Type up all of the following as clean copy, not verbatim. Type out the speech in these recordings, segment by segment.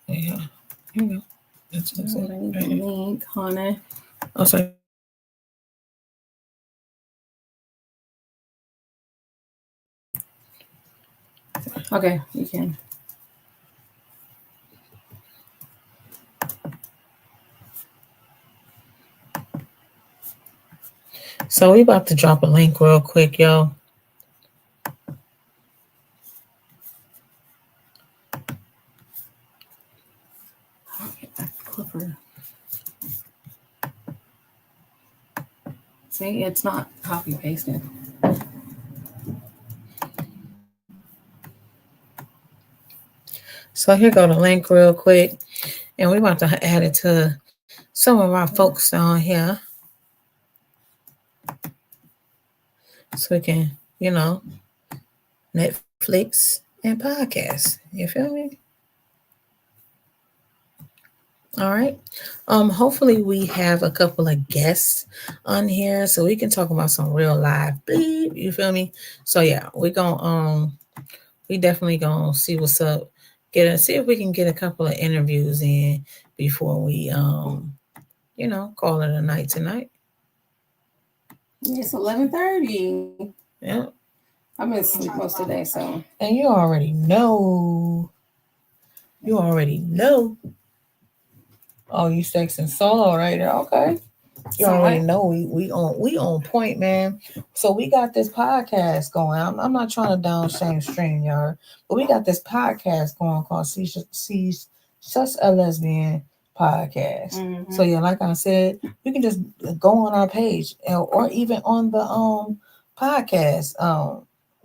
Yeah. Here you go. That's I it. need Right the here. link, honey. Oh, sorry. Okay, you can. So we about to drop a link real quick, y'all. I'll get that clipper. See, it's not copy pasted. So here go the link real quick. And we about to add it to some of our folks on here. So we can, Netflix and podcast. You feel me? All right. Hopefully we have a couple of guests on here so we can talk about some real life bleep. You feel me? So yeah, we definitely gonna see what's up. See if we can get a couple of interviews in before we call it a night tonight. It's 11:30. Yeah. I've been asleep most of the day, so. And you already know. You already know. Oh, you sexing solo right there. Okay. You already know we on point, man. So we got this podcast going. I'm not trying to down shame stream, y'all, but we got this podcast going called She's Just a Lesbian Podcast. Mm-hmm. So yeah, like I said, you can just go on our page or even on the podcast,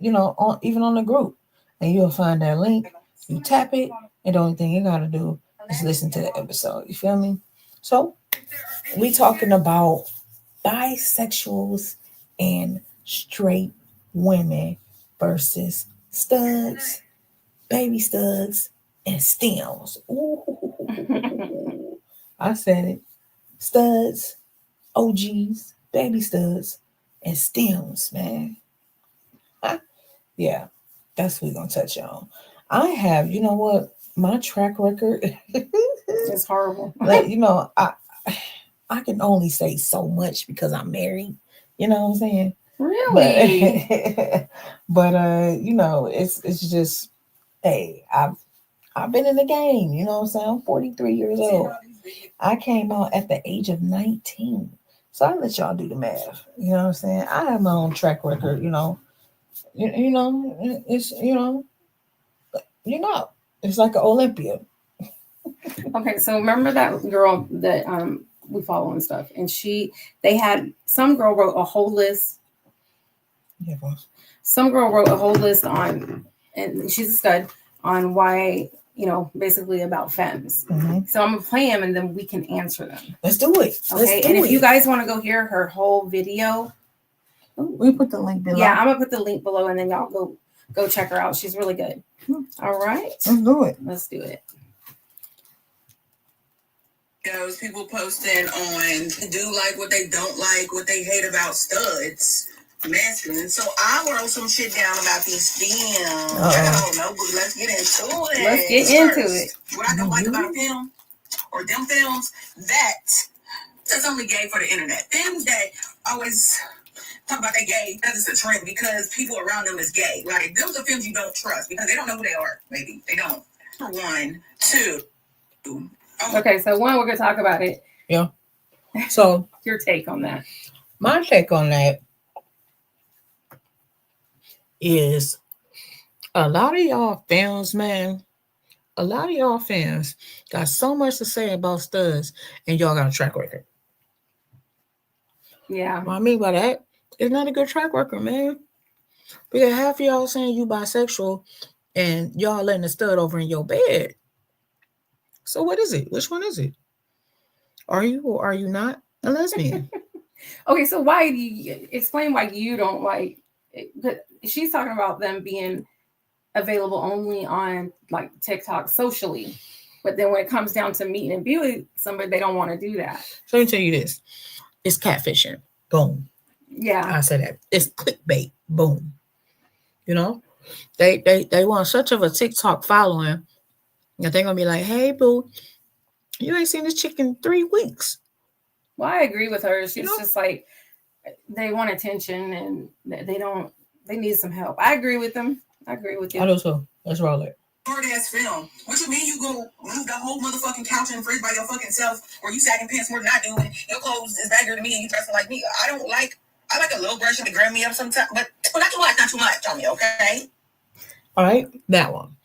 even on the group, and you'll find that link. You tap it, and the only thing you gotta do is listen to the episode. You feel me? So we talking about bisexuals and straight women versus studs, baby studs, and stems. Ooh, I said it. Studs, OGs, baby studs, and stems, man. Yeah, that's what we're gonna touch on. I have, you know what, my track record. It's horrible. Like, I can only say so much because I'm married. You know what I'm saying? Really? But it's just, hey, I've been in the game. You know what I'm saying? I'm 43 years old. I came out at the age of 19. So I let y'all do the math. You know what I'm saying? I have my own track record. It's it's like an Olympia. Okay, so remember that girl that we follow and stuff, and they had some girl wrote a whole list. Yeah, boss. Some girl wrote a whole list on, and she's a stud, on why, basically about femmes. Mm-hmm. So I'm gonna play them and then we can answer them. Let's do it. Okay, and if you guys want to go hear her whole video, we put the link below. Yeah, I'm gonna put the link below, and then y'all go check her out. She's really good. All right, let's do it. Let's do it. Those people posting on do like what they don't like, what they hate about studs, masculine. So I wrote some shit down about these films. I don't know, but let's get into it. Let's get into it. What I don't like about a film or them films that's only gay for the internet. Things that always talk about they gay because it's a trend because people around them is gay. Like those are films you don't trust because they don't know who they are. Maybe they don't. For 1, 2. Okay, so one, we're gonna talk about it. Yeah. So your take on that? My take on that is a lot of y'all fans, man. A lot of y'all fans got so much to say about studs, and y'all got a track record. Yeah. What I mean by that, it's not a good track record, man. Because half of y'all saying you bisexual, and y'all letting a stud over in your bed. So what is it? Which one is it? Are you or are you not a lesbian? Okay, so why do you explain why you don't like it? She's talking about them being available only on like TikTok socially, but then when it comes down to meeting and viewing somebody, they don't want to do that. So let me tell you this: it's catfishing. Boom. Yeah, I said that. It's clickbait. Boom. They want such of a TikTok following And they're gonna be like, "Hey, boo, you ain't seen this chick in 3 weeks." Well, I agree with her. She's You know? just like they want attention and they need some help. I agree with them. I agree with you. I do too. Let's roll it. Hard ass film. What you mean you go move the whole motherfucking couch and fridge by your fucking self, or you sagging pants more than I do, and your clothes is baggier than me, and you dressing like me? I like a little brush to gram me up sometimes, but not too much, not too much on me, okay? All right, that one.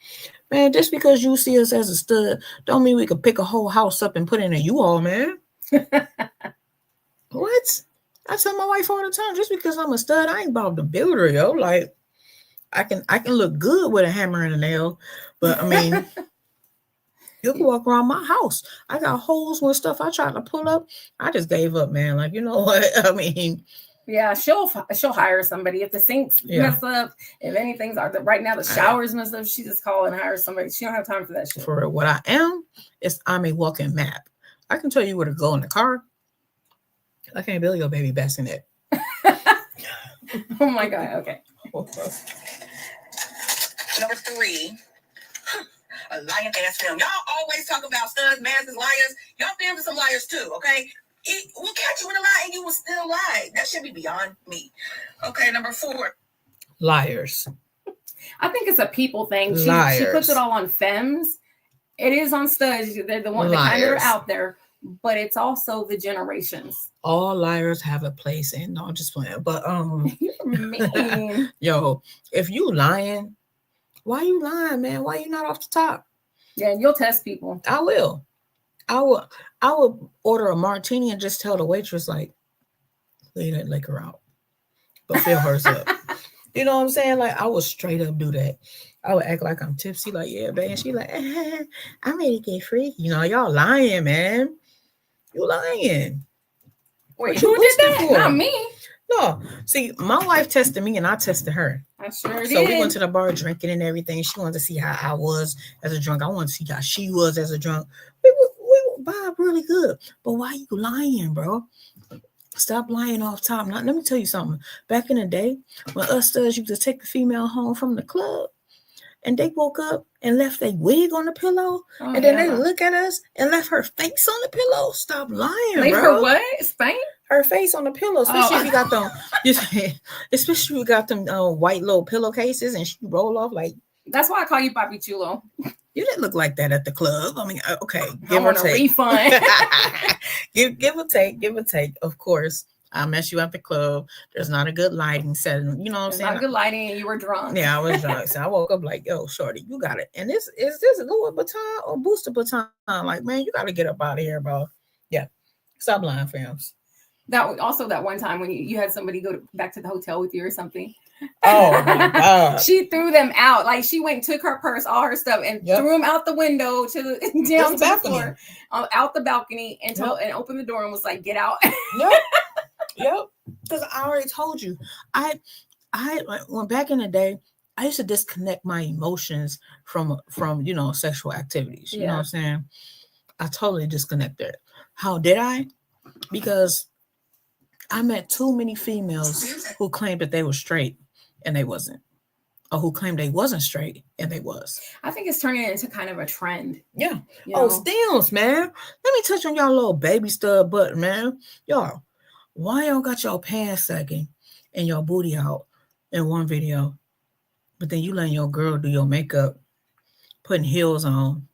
Man, just because you see us as a stud, don't mean we could pick a whole house up and put in a U-Haul, man. What? I tell my wife all the time, just because I'm a stud, I ain't about to build her, yo. Like, I can look good with a hammer and a nail, but I mean, you can walk around my house. I got holes with stuff I tried to pull up. I just gave up, man. Like, you know what? I mean, yeah, she'll hire somebody if the sinks mess up. If anything's right now the showers mess up, she just call and hire somebody. She don't have time for that shit. For what I am is I'm a walking map. I can tell you where to go in the car. I can't build your baby bassinet. Oh my god. Okay. Number 3, a lying ass film. Y'all always talk about studs, masters, liars. Y'all films are some liars too, okay? We'll catch you in a lie and you will still lie. That should be beyond me. Okay, number 4. Liars. I think it's a people thing. She puts it all on femmes. It is on studs. They're the one that kind of are out there, but it's also the generations. All liars have a place in. No, I'm just playing. But you're mean. Yo, if you lying, why you lying, man? Why you not off the top? Yeah, and you'll test people. I will. I would order a martini and just tell the waitress, like, lay that liquor out, but fill hers up. You know what I'm saying? Like, I would straight up do that. I would act like I'm tipsy, like, yeah, babe. And she like, I'm ready to get free. You know, y'all lying, man. You lying. Wait, who did that? Not me. No. See, my wife tested me and I tested her. I sure did. So we went to the bar drinking and everything. She wanted to see how I was as a drunk. I wanted to see how she was as a drunk. We vibe really good. But why you lying, bro? Stop lying off top. Now, let me tell you something. Back in the day, when us studs used to take the female home from the club, and they woke up and left a wig on the pillow, and then they look at us and left her face on the pillow. Stop lying, leave bro. Her what? Spain? Her face on the pillow, especially if you got them, especially if you got them white little pillowcases, and she roll off like. That's why I call you Papi Chulo. You didn't look like that at the club. I mean, okay, give or take. Refund. give or take. Of course, I met you at the club. There's not a good lighting setting. You know what I'm saying? Not good lighting, and you were drunk. Yeah, I was drunk. So I woke up like, yo, shorty, you got it. And this is this Louis Vuitton or Booster Baton? Like, man, you got to get up out of here, bro. Yeah, stop lying, fams. That also that one time when you had somebody go back to the hotel with you or something. Oh my God. She threw them out. Like she went and took her purse, all her stuff, and threw them out the window down to the floor, out the balcony, and opened the door and was like, "Get out." Yep. Because I already told you, I when back in the day, I used to disconnect my emotions from sexual activities. You know what I'm saying? I totally disconnected. How did I? Because I met too many females who claimed that they were straight and they wasn't, or who claimed they wasn't straight and they was. I think it's turning into kind of a trend. Yeah. Stems, man. Let me touch on y'all little baby stud butt, man. Y'all, why y'all got y'all pants sagging and y'all booty out in one video, but then you letting your girl do your makeup, putting heels on,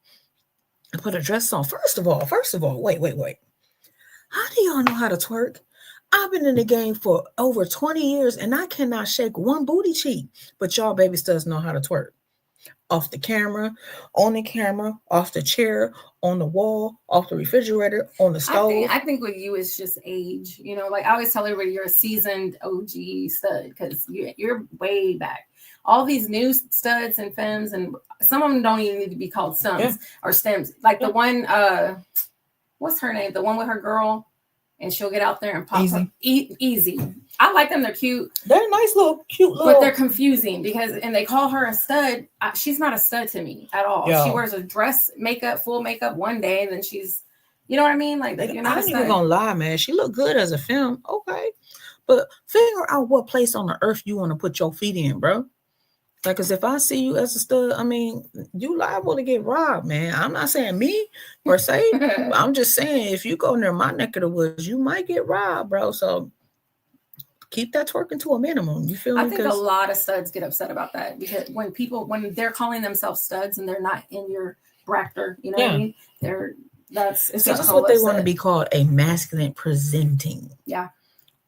and put a dress on? First of all, wait. How do y'all know how to twerk? I've been in the game for over 20 years and I cannot shake one booty cheek, but y'all baby studs know how to twerk. Off the camera, on the camera, off the chair, on the wall, off the refrigerator, on the stove. I think with you it's just age. You know, like I always tell everybody you're a seasoned OG stud because you're way back. All these new studs and femmes, and some of them don't even need to be called sums or stems. Like the one, what's her name? The one with her girl. And she'll get out there and pop up. Easy. I like them. They're cute. They're nice cute little. But they're confusing and they call her a stud. She's not a stud to me at all. Yo. She wears a dress, full makeup one day, and then she's, you know what I mean? Like, you're not I ain't even gonna lie, man. She looked good as a film. Okay. But figure out what place on the earth you want to put your feet in, bro. Like, cause if I see you as a stud, I mean, you liable to get robbed, man. I'm not saying me per se. I'm just saying if you go near my neck of the woods, you might get robbed, bro. So keep that twerking to a minimum. You feel me? I think a lot of studs get upset about that because when they're calling themselves studs and they're not in your bracket, you know what I mean? It's just what they want to be called, a masculine presenting. Yeah.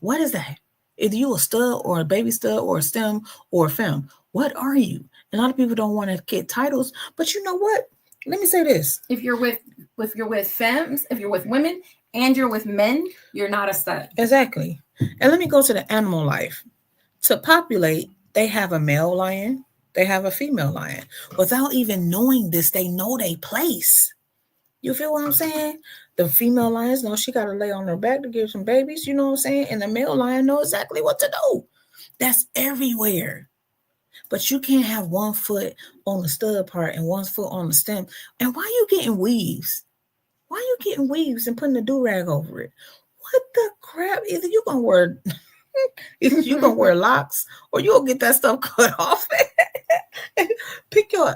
What is that? Either you a stud or a baby stud or a STEM or a femme. What are you? A lot of people don't want to get titles, but you know what? Let me say this: if you're with femmes, if you're with women, and you're with men, you're not a stud. Exactly. And let me go to the animal life. To populate, they have a male lion, they have a female lion. Without even knowing this, they know their place. You feel what I'm saying? The female lions know she got to lay on her back to give some babies, you know what I'm saying? And the male lion know exactly what to do. That's everywhere. But you can't have one foot on the stud part and one foot on the stem. And why you getting weaves? Why you getting weaves and putting a do-rag over it? What the crap? Either you gonna wear locks or you'll get that stuff cut off. pick your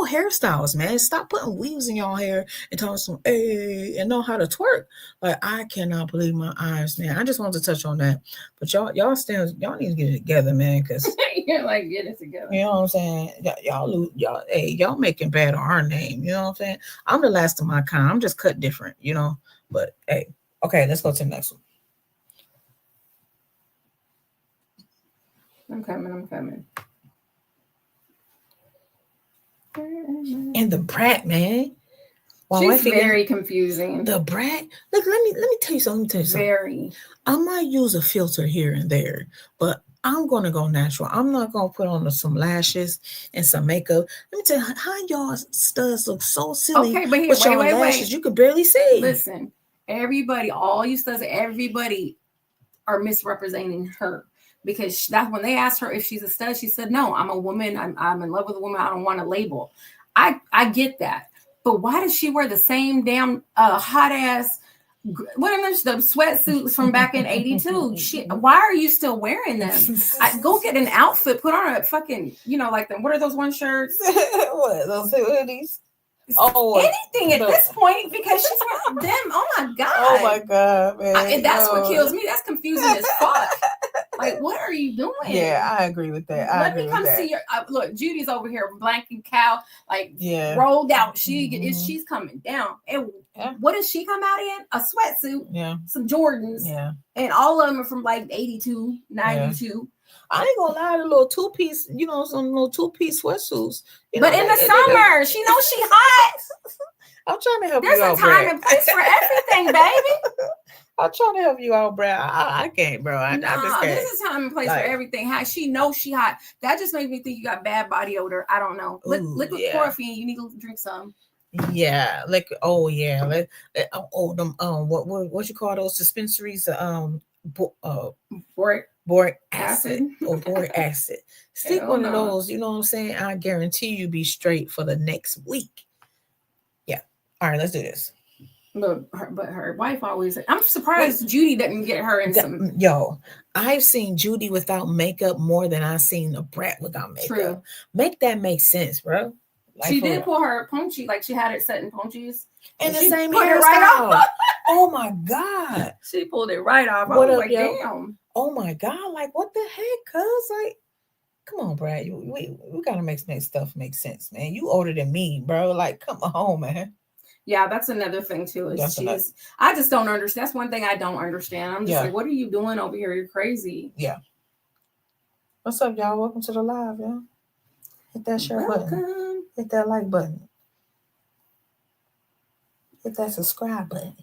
hairstyles, man. Stop putting weaves in your hair and talking some and know how to twerk. Like, I cannot believe my eyes, man. I just wanted to touch on that. But y'all need to get it together, man. Cause you're like, get it together. You know what I'm saying? Y'all making bad on our name. You know what I'm saying? I'm the last of my kind. I'm just cut different, you know. But hey, okay, let's go to the next one. I'm coming. And the brat, man. She's very confusing. The brat. Look, let me tell you something. Very. I might use a filter here and there, but I'm gonna go natural. I'm not gonna put on some lashes and some makeup. Let me tell you how y'all studs look so silly. Okay, but here, with y'all lashes, you could barely see. Listen, everybody, all you studs, everybody are misrepresenting her. Because that's when they asked her if she's a stud, she said, no, I'm a woman. I'm in love with a woman. I don't want a label. I get that. But why does she wear the same damn hot ass, what are those, the sweatsuits from back in 82? Why are you still wearing them? Go get an outfit, put on a fucking, like them. What are those one shirts? What, those hoodies? Anything at this point, because she's wearing them. Oh my god. Oh my god, man. And that's what kills me. That's confusing as fuck. Like, what are you doing? Yeah, I agree with that. Let me come see your. Look, Judy's over here, blank and cow, rolled out. She's coming down. And what does she come out in? A sweatsuit. Yeah. Some Jordans. Yeah. And all of them are from like 82, 92. Yeah. I ain't gonna lie, the little two-piece, some little two-piece sweatsuits. But in the summer, she knows she hot. I'm trying to help you out. There's a time and place for everything, baby. I'm trying to help you out, bro. I can't, bro. I just can't. There's a time and place for everything. How she knows she hot. That just makes me think you got bad body odor. I don't know. Liquid chlorophene. You need to drink some. Yeah, what you call those dispensaries? Boric acid or boric acid. Stick one of those. You know what I'm saying? I guarantee you be straight for the next week. Yeah. All right, let's do this. But her wife always. I'm surprised Judy didn't get her in some. Yo, I've seen Judy without makeup more than I've seen a brat without makeup. True. Make that make sense, bro. Like, she did pull her ponchy, like she had it set in ponchies. And the same hairstyle. Right off. Oh my god. She pulled it right off. What up, like, yo? Damn. Oh my god, like what the heck, cuz? Like, come on, Brad. We gotta make stuff make sense, man. You older than me, bro. Like, come on, man. Yeah, that's another thing too. I just don't understand. That's one thing I don't understand. I'm just like, what are you doing over here? You're crazy. Yeah. What's up, y'all? Welcome to the live, y'all. Hit that share button. Hit that like button. Hit that subscribe button.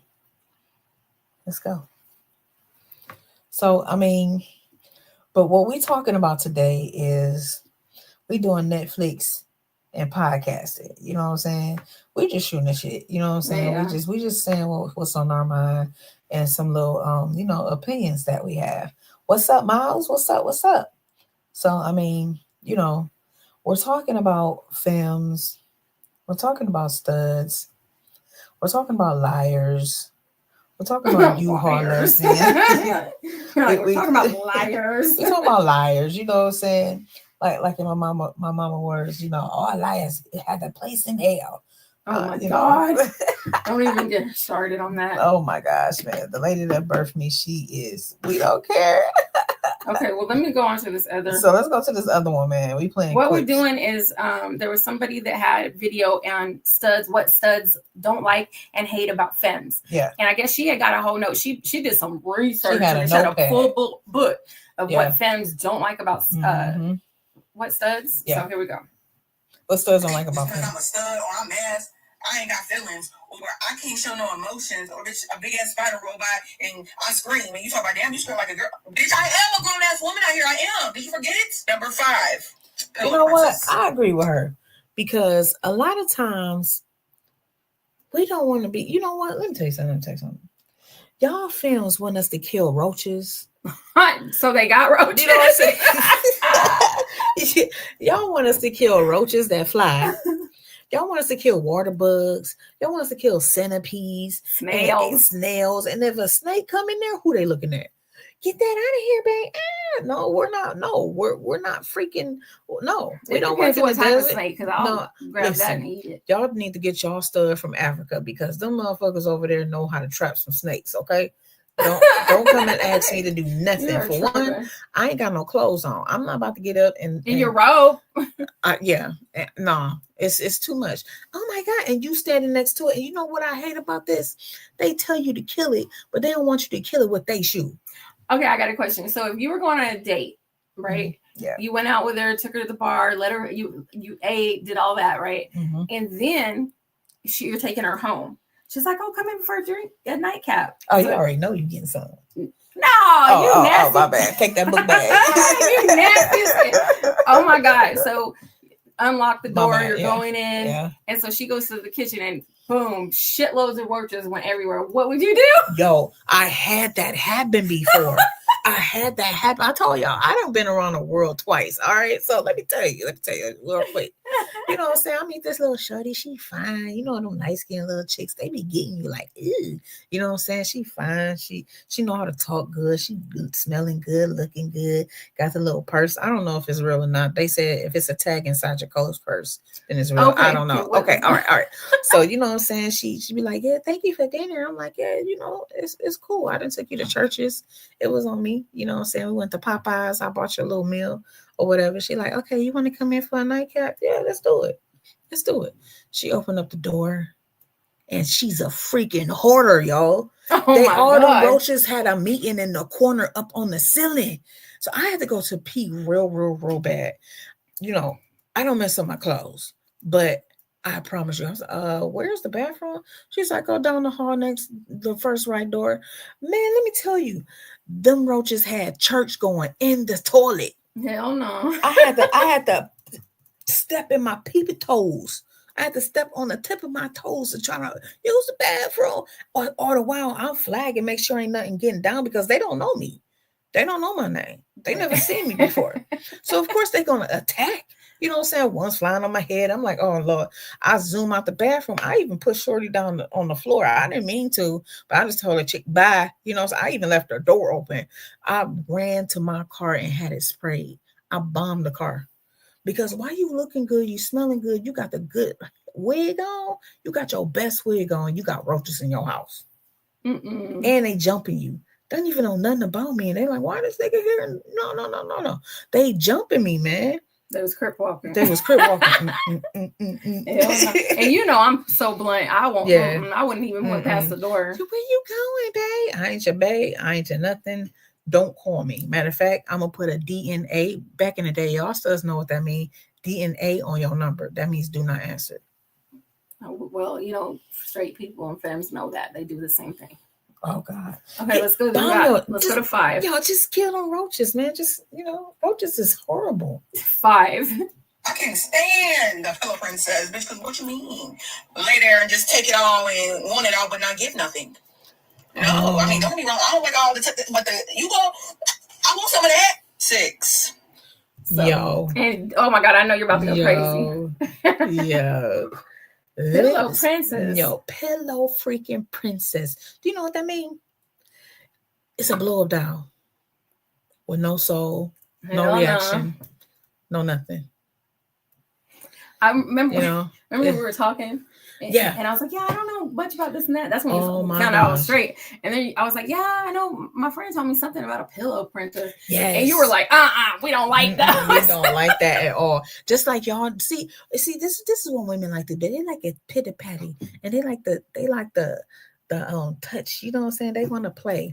Let's go. So, but what we're talking about today is we doing Netflix and podcasting. You know what I'm saying? We just shooting the shit. You know what I'm saying? Yeah. We just saying what's on our mind and some little opinions that we have. What's up, Miles? What's up? So we're talking about femmes. We're talking about studs. We're talking about liars. We're talking about U-Haul lessons. We're talking about liars. We're talking about liars. You know what I'm saying? like in my mama words, all liars had a place in hell. Oh my God. Don't even get started on that. Oh my gosh, man. The lady that birthed me, we don't care. Okay, well, let me go on to this other. So let's go to this other one, man. We playing what quips. We're doing is there was somebody that had video on what studs don't like and hate about femmes. Yeah. And I guess she had got a whole note. She did some research. She had a full book of what femmes don't like about what studs. Yeah. So here we go. What studs don't like about femmes? femmes? I'm a stud or I'm ass. I ain't got feelings, or I can't show no emotions, or bitch, a big ass spider roll by and I scream, and you talk about, damn, you scream like a girl. Bitch, I am a grown ass woman out here. I am. Did you forget it? Number 5. You know what? I agree with her, because a lot of times we don't want to be. You know what? Let me tell you something. Y'all films want us to kill roaches. So they got roaches. You know what I'm saying? Y'all want us to kill roaches that fly. Y'all want us to kill water bugs. Y'all want us to kill centipedes, snails. And if a snake come in there, who they looking at? Get that out of here, babe. No, we're not. No, we're not freaking. No, we don't want to type of snake, because I'll grab that and eat it. Y'all need to get y'all stuff from Africa, because them motherfuckers over there know how to trap some snakes. Okay. Don't come and ask me to do nothing. For one, I ain't got no clothes on. I'm not about to get up and in your robe. No, it's too much. Oh my God. And you standing next to it. And you know what I hate about this? They tell you to kill it, but they don't want you to kill it with they shoe. Okay, I got a question. So if you were going on a date, right? Yeah. You went out with her, took her to the bar, let her, you ate, did all that, right? And then you're taking her home. She's like, oh, come in for a drink, a nightcap. Oh, you already know you're getting some. No, you nasty. Oh, my bad. Take that book back. You nasty. Oh, my God. So unlock the door. You're going in. Yeah. And so she goes to the kitchen and boom, shitloads of roaches went everywhere. What would you do? Yo, I had that happen before. I told y'all, I done been around the world twice. All right. So let me tell you real quick. You know what I'm saying? I meet this little shorty. She fine. You know, them nice skinned little chicks, they be getting you like, ew. You know what I'm saying? She fine. She know how to talk good. She good, smelling good, looking good. Got the little purse. I don't know if it's real or not. They said if it's a tag inside your clothes purse, then it's real. Okay. I don't know. Okay. All right. So you know what I'm saying? She be like, yeah, thank you for dinner. I'm like, yeah, it's cool. I didn't take you to churches. It was on me. You know what I'm saying? We went to Popeyes. I bought you a little meal or whatever. She like, okay, you want to come in for a nightcap? Yeah, let's do it. She opened up the door, and she's a freaking hoarder, y'all. All the roaches had a meeting in the corner up on the ceiling. So I had to go to pee real bad. You know, I don't mess up my clothes, but I promise you, I was where's the bathroom? She's like, go down the hall next, the first right door. Man, let me tell you, them roaches had church going in the toilet. Hell no. I had to step in my peepee toes. I had to step on the tip of my toes to try to use the bathroom. Or the while I'm flagging, make sure ain't nothing getting down, because they don't know me. They don't know my name. They never seen me before. So of course they're gonna attack. You know what I'm saying? One's flying on my head. I'm like, oh Lord. I zoom out the bathroom. I even put Shorty down on the floor. I didn't mean to, but I just told her chick bye. You know, so I even left her door open. I ran to my car and had it sprayed. I bombed the car. Because why you looking good, you smelling good, you got the good wig on, you got your best wig on, you got roaches in your house. And they jumping you. Don't even know nothing about me. And they like, why this nigga here? No. They jumping me, man. They was crip walking. And you know, I'm so blunt. I won't. Yeah. I wouldn't even went past the door. So where you going, babe? I ain't your babe. I ain't your nothing. Don't call me. Matter of fact, I'm gonna put a DNA. Back in the day, y'all still know what that means. DNA on your number. That means do not answer. Well, you know, straight people and femmes know that they do the same thing. Oh God. Okay, let's go. Let's go to 5. Y'all just kill them roaches, man. Just roaches is horrible. 5. I can't stand the fellow princess, bitch. Because what you mean? Lay there and just take it all and want it all, but not give nothing. No, I mean, don't be wrong. I don't like all the but you go. I want some of that. 6. So, yo. And oh my God, I know you're about to go crazy. Yo. Pillow princess. Yo, pillow freaking princess. Do you know what that means? It's a blow up doll with no soul, no reaction. no nothing. I remember, You know, we were talking. Yeah. And I was like, yeah, I don't know much about this and that. That's when Oh, you my found out I was gosh. straight. And then I was like, yeah, I know. My friend told me something about a pillow princess. Yes. And you were like, we don't like that. We don't like that at all. Just like y'all see, this is what women like to do. They like it pitty patty, and they like the touch. You know what I'm saying? They want to play,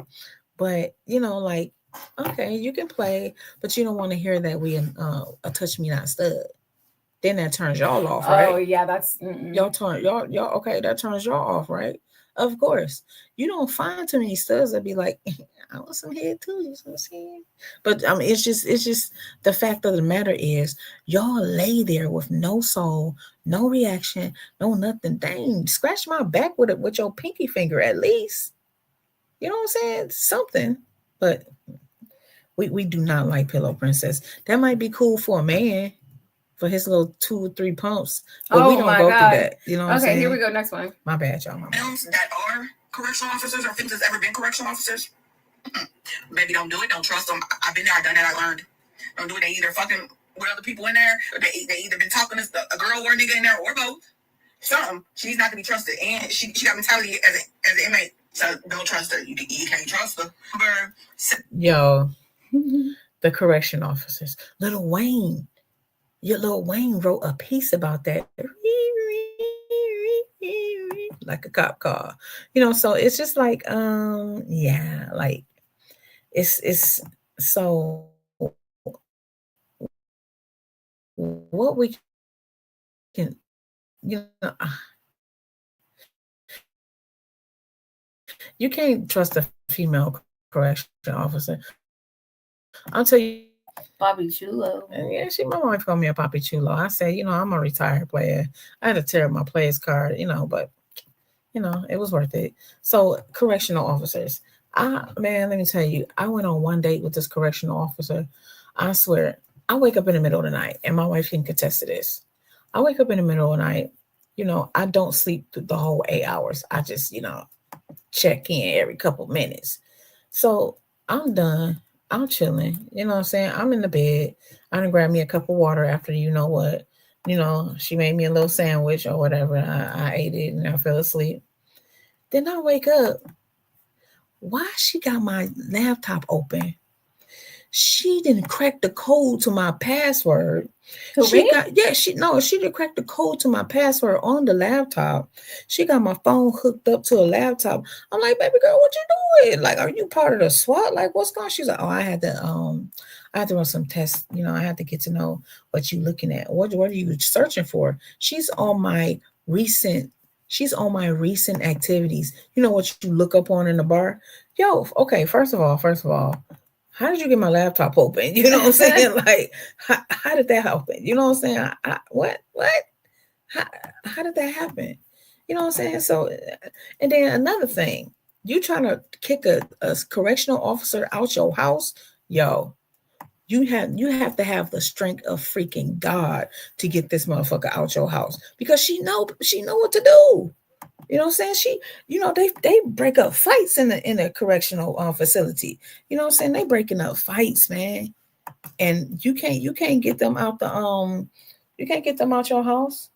but you know, like, okay, you can play, but you don't want to hear that we a touch me not stud. Then that turns y'all off, right? Oh yeah, that's y'all okay, that turns y'all off, right? Of course. You don't find too many studs that be like, I want some head too, you know what I'm saying? But I mean, it's just the fact of the matter is y'all lay there with no soul, no reaction, no nothing. Dang, scratch my back with your pinky finger at least. You know what I'm saying? Something. But we do not like pillow princess. That might be cool for a man, for his little 2 or 3 pumps, but we don't go through that. You know what I'm saying? Okay, here we go. Next one. My bad, y'all. Films that are correctional officers or films that's ever been correctional officers, baby, don't do it. Don't trust them. I've been there. I've done that. I learned. Don't do it. They either fucking with other people in there, or they either been talking to a girl or a nigga in there, or both. Something. She's not to be trusted, and she got mentality as an inmate. So don't trust her. You can't trust her. Yo, the correction officers. Lil Wayne wrote a piece about that, like a cop car, you know. So it's just like, yeah, like it's so what we can, you know, you can't trust a female correction officer. I'll tell you. Papi Chulo. Yeah, my wife called me a Papi Chulo. I said, you know, I'm a retired player. I had to tear up my player's card, you know, but you know, it was worth it. So correctional officers. Man, let me tell you, I went on one date with this correctional officer. I swear, I wake up in the middle of the night, and my wife can contest to this. I wake up in the middle of the night, you know, I don't sleep through the whole 8 hours. I just, you know, check in every couple minutes. So I'm done. I'm chilling. You know what I'm saying? I'm in the bed. I done grabbed me a cup of water after, you know what, you know, she made me a little sandwich or whatever. I ate it and I fell asleep. Then I wake up. Why she got my laptop open? She didn't crack the code to my password. She didn't crack the code to my password on the laptop. She got my phone hooked up to a laptop. I'm like, baby girl, what you doing? Like, are you part of the SWAT? Like, what's going on? She's like, oh, I had to run some tests. You know, I had to get to know what you looking at. What are you searching for? She's on my recent activities. You know what you look up on in the bar? Yo, okay, first of all, how did you get my laptop open? You know what I'm saying? Like, how did that happen? You know what I'm saying? What? How did that happen? You know what I'm saying? So, and then another thing, you trying to kick a correctional officer out your house, yo, you have to have the strength of freaking God to get this motherfucker out your house, because she know what to do. You know what I'm saying? They break up fights in a correctional facility. You know what I'm saying? They breaking up fights, man. And you can't get them out you can't get them out your house.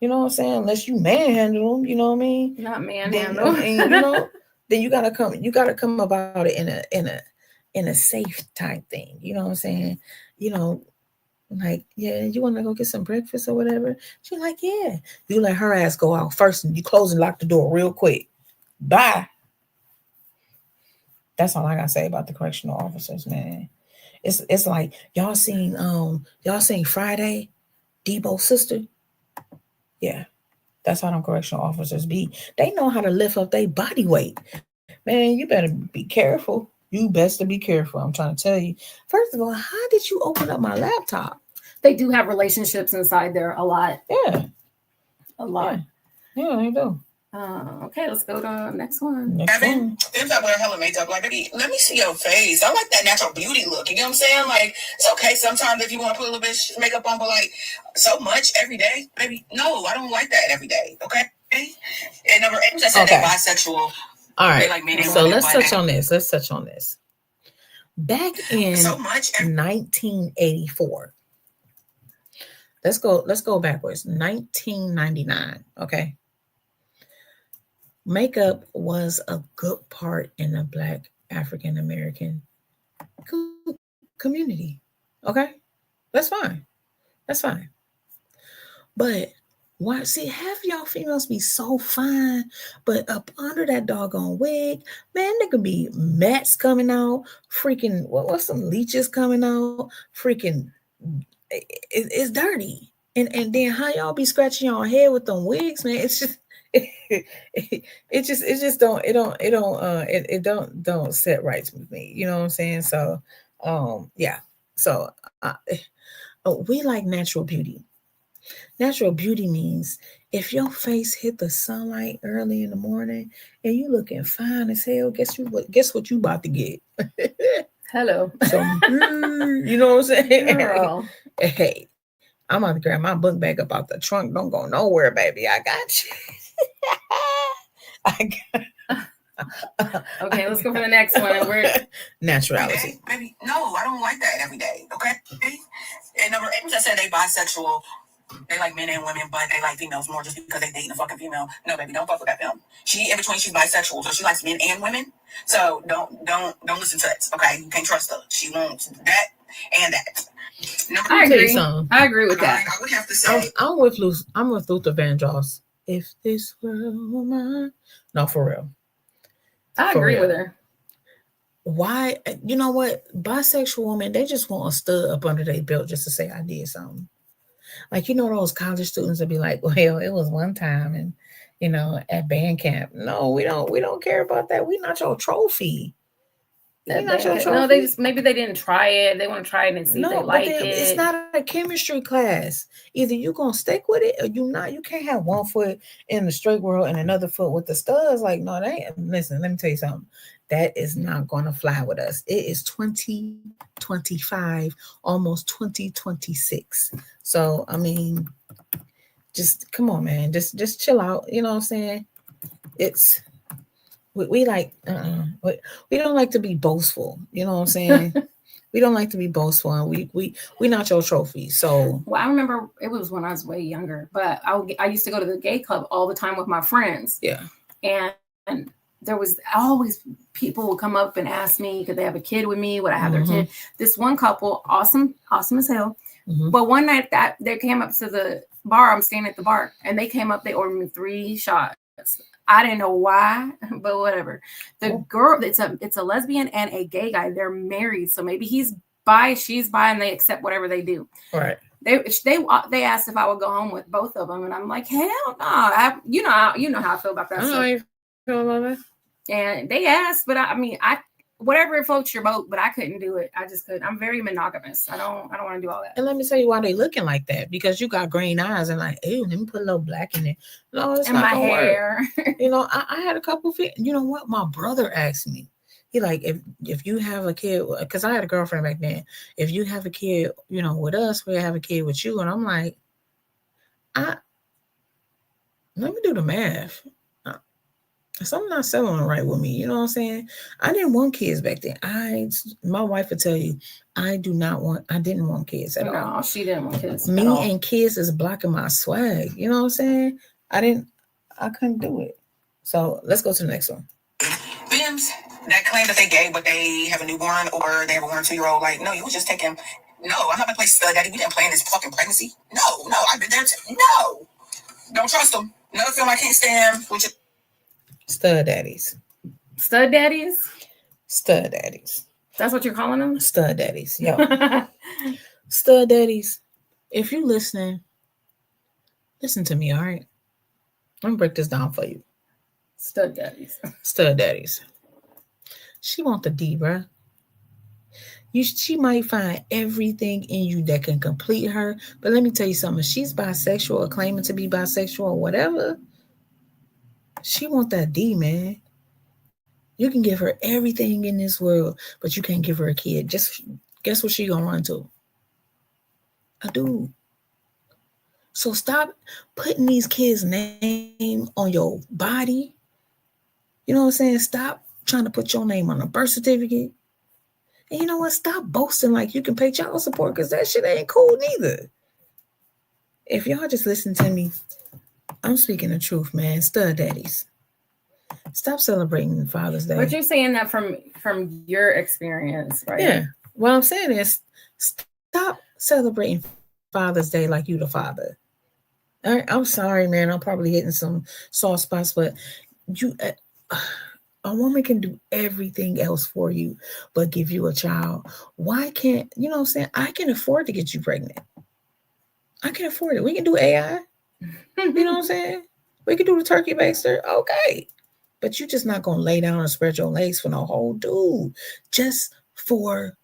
You know what I'm saying? Unless you manhandle them, you know what I mean? Not manhandle. Then, you know, then you gotta come about it in a safe type thing. You know what I'm saying? You know, like, yeah, you want to go get some breakfast or whatever? She's like, yeah. You let her ass go out first, and you close and lock the door real quick. Bye. That's all I gotta say about the correctional officers, man. It's like y'all seen Friday, Debo's sister. Yeah, that's how them correctional officers be. They know how to lift up their body weight. Man, you better be careful. You best to be careful. I'm trying to tell you. First of all, how did you open up my laptop? They do have relationships inside there a lot. Yeah. A lot. Yeah, they do. Okay, let's go to the next one. Evan, them that wear hella makeup, like, baby, let me see your face. I like that natural beauty look. You know what I'm saying? Like, it's okay sometimes if you want to put a little bit of makeup on, but like so much every day, baby. No, I don't like that every day. Okay. And number 8, I said that bisexual. All right. Like, so let's touch on this. Back in 1984, Let's go backwards. 1999. Okay. Makeup was a good part in the Black African American community. Okay. That's fine. That's fine. But why? See, half y'all females be so fine, but up under that doggone wig, man, there could be mats coming out, freaking what's some leeches coming out, freaking it's dirty. And then how y'all be scratching your head with them wigs, man? It's just it just don't set right with me. You know what I'm saying? So yeah. So we like natural beauty. Natural beauty means if your face hit the sunlight early in the morning and you looking fine as hell, guess what you about to get? Hello. So you know what I'm saying? Girl. Hey, I'm about to grab my book bag up out the trunk. Don't go nowhere, baby. I got you. Okay, let's go for the next one. We're naturality. Maybe no, I don't like that every day. Okay. And number 8 just said they bisexual. They like men and women, but they like females more just because they dating a fucking female. No, baby, don't fuck with that film. She in between. She's bisexual, so she likes men and women. So don't listen to it. Okay, you can't trust her. She wants that and that. I agree. I agree with that. I would have to say I'm with Luther Vandross. If this world were mine. No, for real. I agree with her. Why? You know what? Bisexual women, they just want a stud up under their belt just to say I did something. Like, you know, those college students that be like, well, it was one time and, you know, at band camp. No, we don't care about that. We not your trophy. No, they just maybe they didn't try it. They want to try it and see if they like it. It's not a chemistry class. Either you gonna stick with it or you not. You can't have one foot in the straight world and another foot with the studs. Like, no, they ain't. Listen, let me tell you something. That is not gonna fly with us. It is 2025, almost 2026. So I mean, just come on, man. Just chill out. You know what I'm saying? It's we like we don't like to be boastful. You know what I'm saying? We don't like to be boastful, and we not your trophy. So well, I remember it was when I was way younger, but I used to go to the gay club all the time with my friends. Yeah, and there was always people would come up and ask me, could they have a kid with me? Would I have their kid? This one couple, awesome as hell. But one night that they came up to the bar, I'm standing at the bar, and they came up, they ordered me 3 shots. I didn't know why, but whatever. The girl, it's a lesbian and a gay guy. They're married, so maybe he's bi, she's bi, and they accept whatever they do. Right. They asked if I would go home with both of them, and I'm like, hell no. You know how I feel about that. I know how you feel about that. And they asked, but I whatever floats your boat, but I couldn't do it. I just couldn't. I'm very monogamous. I don't want to do all that. And let me tell you why they looking like that, because you got green eyes and like, ew, let me put a little black in it. No, it's and not my gonna hair. Work. You know, I had a couple of, you know what? My brother asked me, he like, if you have a kid, because I had a girlfriend back then, if you have a kid, you know, with us, we'll have a kid with you. And I'm like, let me do the math. Something not selling right with me. You know what I'm saying? I didn't want kids back then. My wife would tell you, I didn't want kids at all. No, she didn't want kids. Me and kids is blocking my swag. You know what I'm saying? I couldn't do it. So let's go to the next one. Femmes that claim that they gay, but they have a newborn or they have a 1 or 2-year-old, like, no, you was just taking, no, I'm not gonna play stud daddy. We didn't plan this fucking pregnancy. No, I've been there too. No. Don't trust them. Another film I can't stand, which is Stud daddies. Stud daddies? Stud daddies. That's what you're calling them? Stud daddies. Yo. Stud daddies. If you're listening, listen to me, all right? Let me break this down for you. Stud daddies. Stud daddies. She want the D, bruh. She might find everything in you that can complete her. But let me tell you something. If she's bisexual or claiming to be bisexual or whatever, she want that D, man. You can give her everything in this world, but you can't give her a kid. Just guess what she gonna run to? A dude. So stop putting these kids' name on your body. You know what I'm saying? Stop trying to put your name on a birth certificate. And you know what? Stop boasting like you can pay child support, because that shit ain't cool neither. If y'all just listen to me, I'm speaking the truth, man. Stud daddies, stop celebrating Father's Day. But you're saying that from your experience, right? Yeah. What I'm saying is, stop celebrating Father's Day like you the father. All right, I'm sorry, man. I'm probably hitting some soft spots, but you, a woman can do everything else for you, but give you a child. Why can't, you know what I'm saying? I can afford to get you pregnant. I can afford it. We can do AI. You know what I'm saying? We can do the turkey baster. Okay. But you're just not going to lay down and spread your legs for no whole dude just for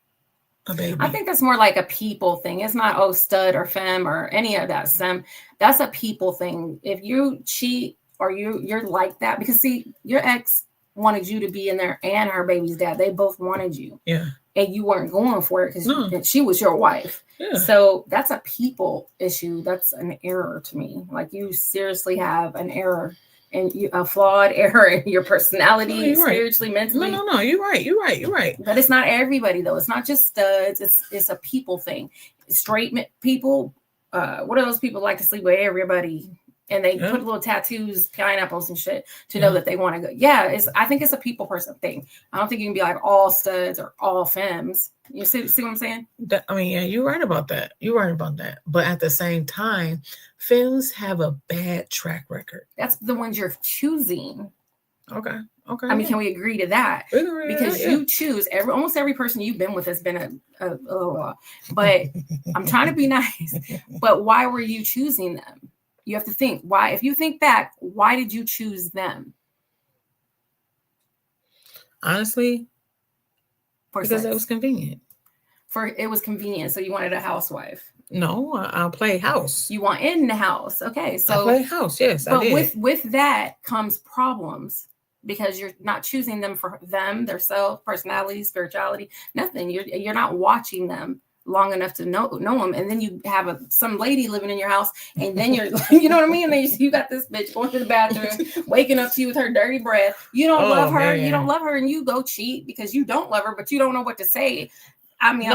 a baby. I think that's more like a people thing. It's not, stud or femme or any of that. That's a people thing. If you cheat or you're like that, because see, your ex wanted you to be in there and her baby's dad. They both wanted you. Yeah. And you weren't going for it because she was your wife. Yeah. So that's a people issue. That's an error to me. Like, you seriously have an error and a flawed error in your personality, spiritually, mentally. No. You're right. But it's not everybody though. It's not just studs. It's a people thing. Straight people. What do those people like to sleep with everybody? And they put little tattoos, pineapples and shit to know that they want to go. Yeah, I think it's a people person thing. I don't think you can be like all studs or all femmes. You see what I'm saying? You're right about that. But at the same time, femmes have a bad track record. That's the ones you're choosing. Okay. I mean, can we agree to that? Because you choose almost every person you've been with has been but I'm trying to be nice. But why were you choosing them? You have to think why. If you think back, why did you choose them? Honestly, because it was convenient. It was convenient. So you wanted a housewife. No, I'll play house. You want in the house. Okay. So I play house. Yes, but I did. with that comes problems because you're not choosing them for them, their self, personality, spirituality, nothing. You're not watching them long enough to know them, and then you have some lady living in your house, and then you're you know what I mean, and then you got this bitch going to the bathroom waking up to you with her dirty breath. You don't love her, man. You don't love her, and you go cheat because you don't love her, but you don't know what to say. I mean,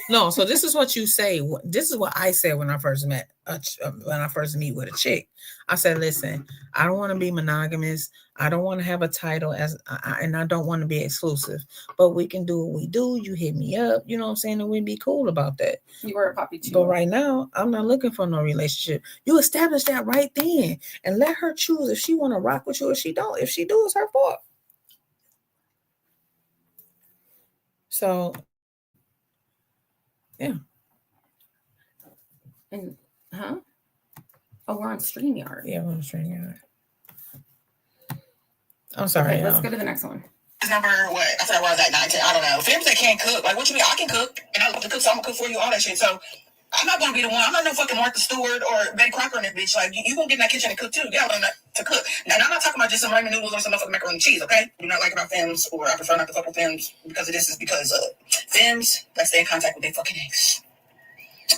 no. So this is what you say. This is what I said when I first meet with a chick. I said, listen, I don't want to be monogamous. I don't want to have a title and I don't want to be exclusive. But we can do what we do. You hit me up, you know what I'm saying, and we'd be cool about that. You were a puppy too. But right now, I'm not looking for no relationship. You establish that right then, and let her choose if she want to rock with you or she don't. If she do, it's her fault. So. Yeah. And we're on StreamYard. Yeah, we're on StreamYard. I'm sorry. Okay, let's go to the next one. Number what? I forgot where I was at 19. I don't know. Femmes that can't cook. Like, what you mean? I can cook, and I love to cook, so I'm gonna cook for you, all that shit. So I'm not gonna be the one. I'm not no fucking Martha Stewart or Betty Crocker in this bitch. Like, you gonna get in that kitchen and cook too. Yeah, learn to cook. Now, I'm not talking about just some ramen noodles or some motherfucking macaroni and cheese. Okay, do not like about femmes, or I prefer not to fuck with femmes because of this. Is because femmes that stay in contact with their fucking ex.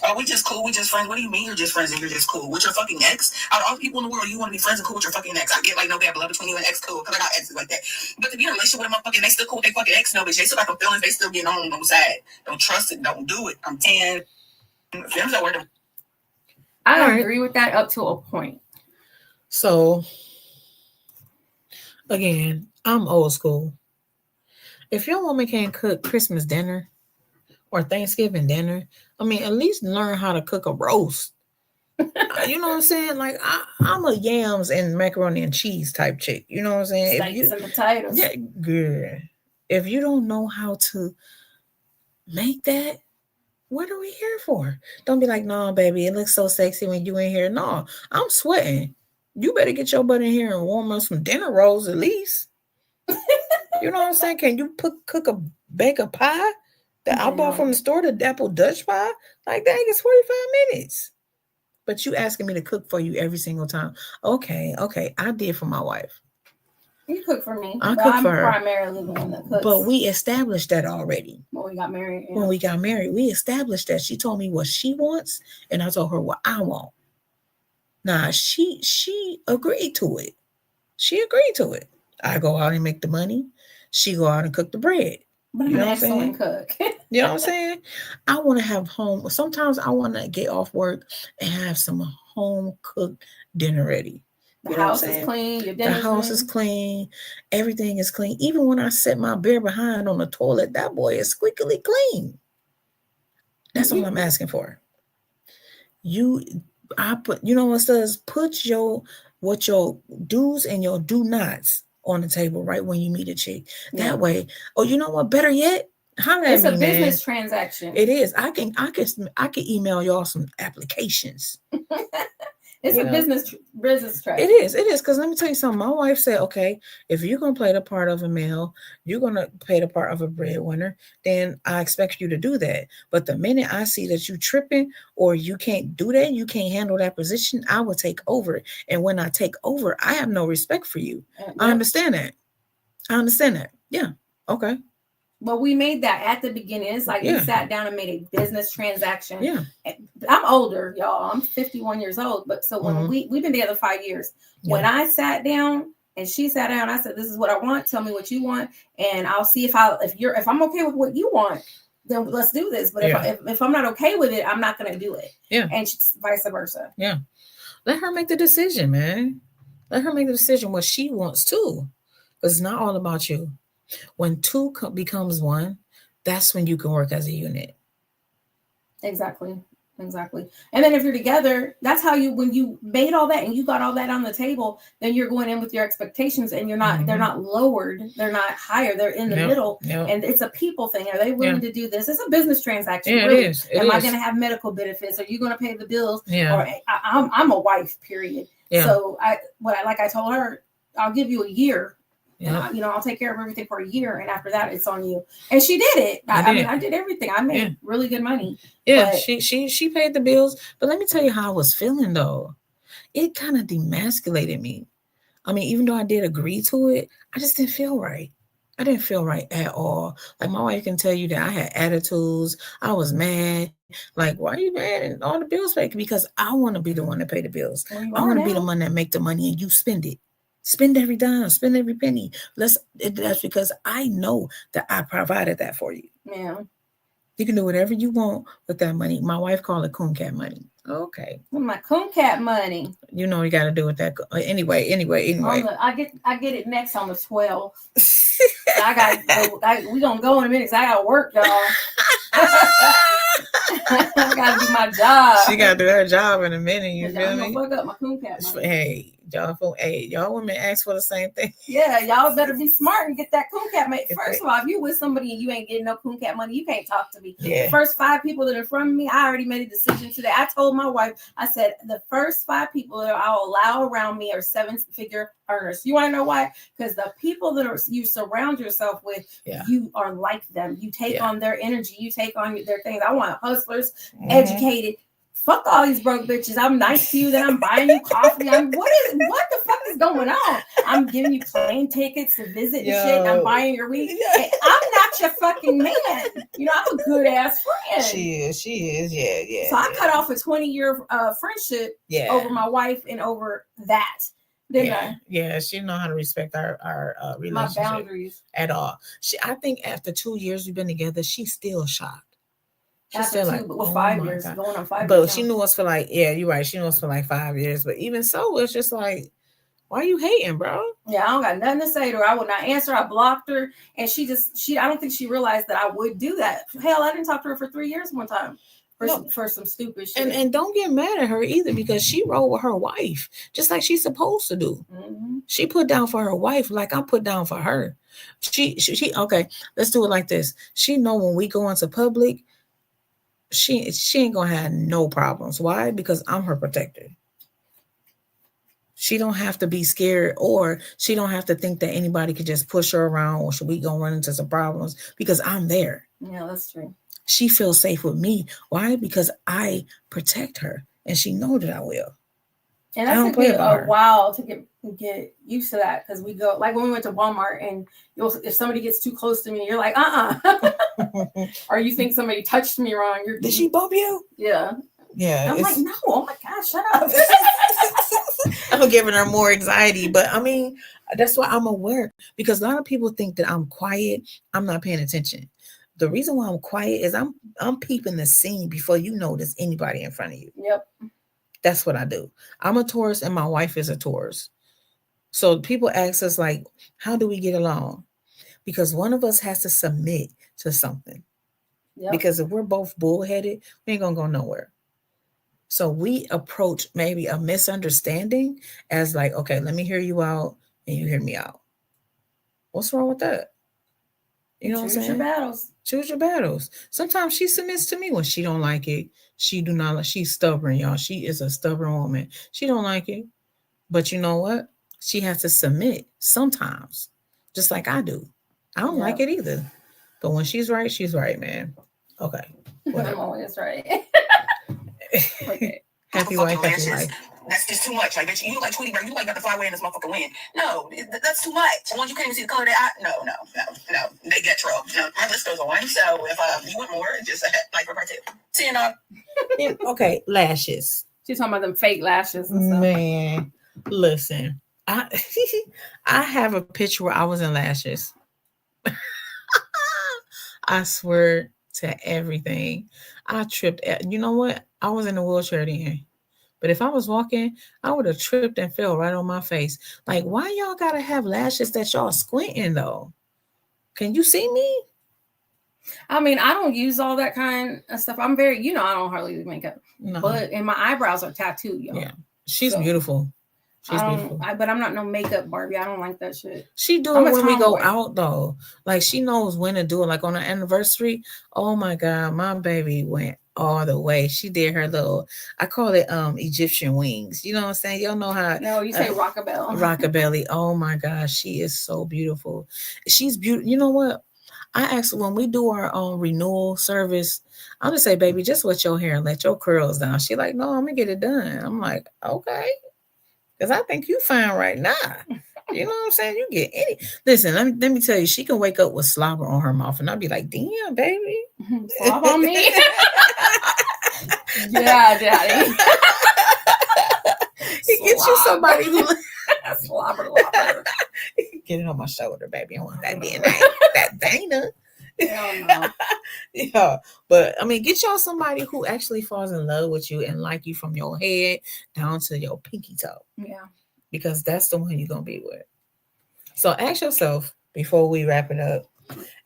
Oh, we just cool. We just friends. What do you mean you're just friends and you're just cool? With your fucking ex? Out of all the people in the world, you want to be friends and cool with your fucking ex. I get like no bad blood between you and ex, cool, because I got exes like that. But to be in a relationship with a motherfucking, they still cool with their fucking ex, no, bitch. They still got them feelings. They still getting on them side. Don't trust it. Don't do it. I'm 10. Femmes that work. I agree with that up to a point. So, again, I'm old school. If your woman can't cook Christmas dinner or Thanksgiving dinner, I mean, at least learn how to cook a roast. You know what I'm saying? Like, I'm a yams and macaroni and cheese type chick. You know what I'm saying? Steaks and potatoes. Yeah, good. If you don't know how to make that, what are we here for? Don't be like, no, baby, it looks so sexy when you in here. No, I'm sweating. You better get your butt in here and warm up some dinner rolls at least. You know what I'm saying? Can you bake a pie that I bought from the store, the apple Dutch pie? Like, that gets 45 minutes. But you asking me to cook for you every single time. Okay, I did for my wife. You cook for me. I cook for her. Primarily the one that cooks. But we established that already. When we got married. Yeah. When we got married, we established that. She told me what she wants, and I told her what I want. Nah, she agreed to it. She agreed to it. I go out and make the money. She go out and cook the bread. But I'm an excellent cook. You know what I'm saying? I want to have home. Sometimes I want to get off work and have some home cooked dinner ready. The You know what I'm house is saying? clean. Your The dinner's house is clean. Everything is clean. Even when I set my bare behind on the toilet, that boy is squeakily clean. That's all I'm asking for. You know what it says? Put your do's and your do nots on the table right when you meet a chick. That way, you know what? Better yet, holler at It's me, a man. business transaction. It is. I can email y'all some applications. It's a business track. It is. Because let me tell you something. My wife said, okay, if you're going to play the part of a male, you're going to play the part of a breadwinner, then I expect you to do that. But the minute I see that you tripping or you can't do that, you can't handle that position, I will take over. And when I take over, I have no respect for you. Yep. I understand that. Yeah. Okay. But we made that at the beginning. It's like we sat down and made a business transaction. Yeah. I'm older, y'all. I'm 51 years old. But so when we've been together 5 years, when I sat down and she sat down, I said, "This is what I want. Tell me what you want, and I'll see if I'm okay with what you want. Then let's do this. But if I'm not okay with it, I'm not going to do it. Yeah. And vice versa. Yeah. Let her make the decision, man. Let her make the decision what she wants too, because it's not all about you. When two becomes one, that's when you can work as a unit. Exactly. And then if you're together, that's how when you made all that and you got all that on the table, then you're going in with your expectations and you're not, they're not lowered. They're not higher. They're in the middle. And it's a people thing. Are they willing to do this? It's a business transaction. Yeah, really. It is. Am I going to have medical benefits? Are you going to pay the bills? Yeah. Or I'm a wife, period. Yeah. So I told her, I'll give you a year. Yeah. I'll take care of everything for a year, and after that, it's on you. And she did it. I did everything. I made really good money. Yeah, but she paid the bills. But let me tell you how I was feeling though. It kind of demasculated me. I mean, even though I did agree to it, I just didn't feel right. I didn't feel right at all. Like my wife can tell you that I had attitudes. I was mad. Like, why are you mad? And all the bills paid? Because I want to be the one to pay the bills. I want to be the one that make the money and you spend it. Spend every dime, spend every penny. That's because I know that I provided that for you. Yeah. You can do whatever you want with that money. My wife called it coon cat money. Okay. My coon cat money. You know you got to do with that. Anyway. I get it next on the 12th. We gonna go in a minute because I gotta work, y'all. I gotta do my job. She gotta do her job in a minute. You feel me? Fuck up my coon cat money. Y'all women ask for the same thing. Yeah, y'all better be smart and get that coon cat money. First of all, if you with somebody and you ain't getting no coon cat money, you can't talk to me. Yeah. The first 5 people that are in front of me, I already made a decision today. I told my wife, I said the first 5 people that I'll allow around me are 7-figure earners. You want to know why? Because the people that you surround yourself with, you are like them. You take on their energy. You take on their things. I want hustlers, educated. Fuck all these broke bitches. I'm nice to you. Then I'm buying you coffee. What the fuck is going on? I'm giving you plane tickets to visit and shit. And I'm buying your weed. Hey, I'm not your fucking man. I'm a good ass friend. She is. Yeah. So I cut off a 20-year friendship over my wife and over that. Yeah, she know how to respect our relationship. My boundaries at all. I think after 2 years we've been together, she's still shocked. She's still like, with 5 years, going on 5 years. But she knew us for like, you're right. She knew us for like 5 years. But even so, it's just like, why are you hating, bro? Yeah, I don't got nothing to say to her. I would not answer. I blocked her, and I don't think she realized that I would do that. Hell, I didn't talk to her for 3 years one time. For some stupid shit. And don't get mad at her either, because she rolled with her wife just like she's supposed to do. Mm-hmm. She put down for her wife like I put down for her. She okay, let's do it like this. She know when we go into public, she ain't gonna have no problems. Why? Because I'm her protector. She don't have to be scared, or she don't have to think that anybody could just push her around, or should we gonna run into some problems, because I'm there. Yeah, that's true. She feels safe with me. Why? Because I protect her, and she know that I will. And that took me a while to get used to that, because we go, like when we went to Walmart, and if somebody gets too close to me, you're like, or you think somebody touched me wrong. Did she bump you? Yeah. Yeah. And I'm like, no, oh my gosh, shut up. I'm giving her more anxiety, but I mean, that's why I'm aware, because a lot of people think that I'm quiet. I'm not paying attention. The reason why I'm quiet is I'm peeping the scene before you know there's anybody in front of you. Yep. That's what I do. I'm a Taurus and my wife is a Taurus. So people ask us like, how do we get along? Because one of us has to submit to something. Yep. Because if we're both bullheaded, we ain't gonna go nowhere. So we approach maybe a misunderstanding as like, okay, let me hear you out and you hear me out. What's wrong with that? You know what I'm Choose saying? your battles. Choose your battles. Sometimes she submits to me when she don't like it. She do not like. She's stubborn, y'all. She is a stubborn woman. She don't like it, but you know what? She has to submit sometimes, just like I do. I don't like it either, but when she's right, man. Okay, I'm whatever. always right. Okay. Happy wife, happy life. That's just too much. Like, bitch, you look like Tweety Bird. You like got to fly away in this motherfucking wind. No, that's too much. Once you can't even see the color of their eye. No. They get troll. No, my list goes on. So if you want more, just like reply to. See you now. Okay, lashes. She's talking about them fake lashes and stuff. Man, listen, I I have a picture where I was in lashes. I swear to everything. I tripped. You know what? I was in a wheelchair then. But if I was walking, I would have tripped and fell right on my face. Like, why y'all gotta have lashes that y'all squinting though? Can you see me? I mean, I don't use all that kind of stuff. I'm very, I don't hardly use makeup. No. And my eyebrows are tattooed, y'all. Yeah. She's beautiful. She's beautiful. But I'm not no makeup Barbie. I don't like that shit. She do it when we go out though. Like she knows when to do it. Like on her anniversary. Oh my God, my baby went all the way. She did her little, I call it Egyptian wings. You know what I'm saying? Y'all know how. No, you say rockabelle. Rockabelly. Oh my gosh, she is so beautiful. She's beautiful. You know what? I asked when we do our renewal service, I'm gonna say, baby, just wet your hair and let your curls down. She like, no, I'm gonna get it done. I'm like, okay. Because I think you fine right now. You know what I'm saying? You get any. Listen, let me tell you, she can wake up with slobber on her mouth, and I'll be like, damn, baby. Slob on me? Yeah, daddy. Get you somebody who... Slobber. Get it on my shoulder, baby. I want that DNA. That Dana. Hell no. Yeah, but I mean, get y'all somebody who actually falls in love with you and like you from your head down to your pinky toe. Yeah, because that's the one you're gonna be with. So ask yourself before we wrap it up.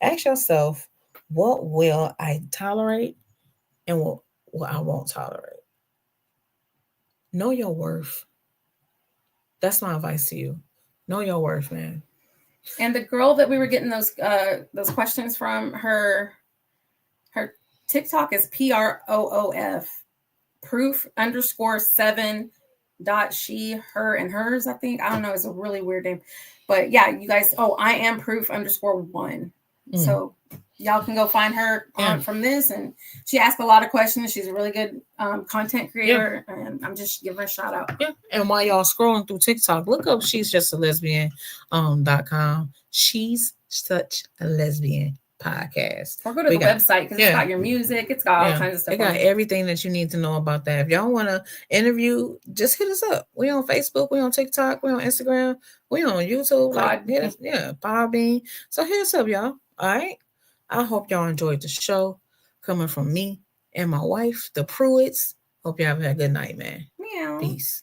Ask yourself, what will I tolerate and what I won't tolerate. Know your worth. That's my advice to you. Know your worth, man. And the girl that we were getting those questions from, her TikTok is PROOF proof_7 she, her, and hers. I think, I don't know. It's a really weird name, but yeah, you guys. Oh, I am proof_1. So y'all can go find her from this, and she asked a lot of questions. She's a really good content creator, and I'm just giving her a shout out. Yeah, and while y'all scrolling through TikTok, look up She's Just a Lesbian .com. She's Such a Lesbian podcast. Or go to the website because it's got your music. It's got all kinds of stuff. It got everything that you need to know about that. If y'all want to interview, just hit us up. We on Facebook, we on TikTok, we on Instagram, we on YouTube. Podbean. So hit us up, y'all. All right. I hope y'all enjoyed the show. Coming from me and my wife, the Pruitts. Hope y'all have a good night, man. Meow. Peace.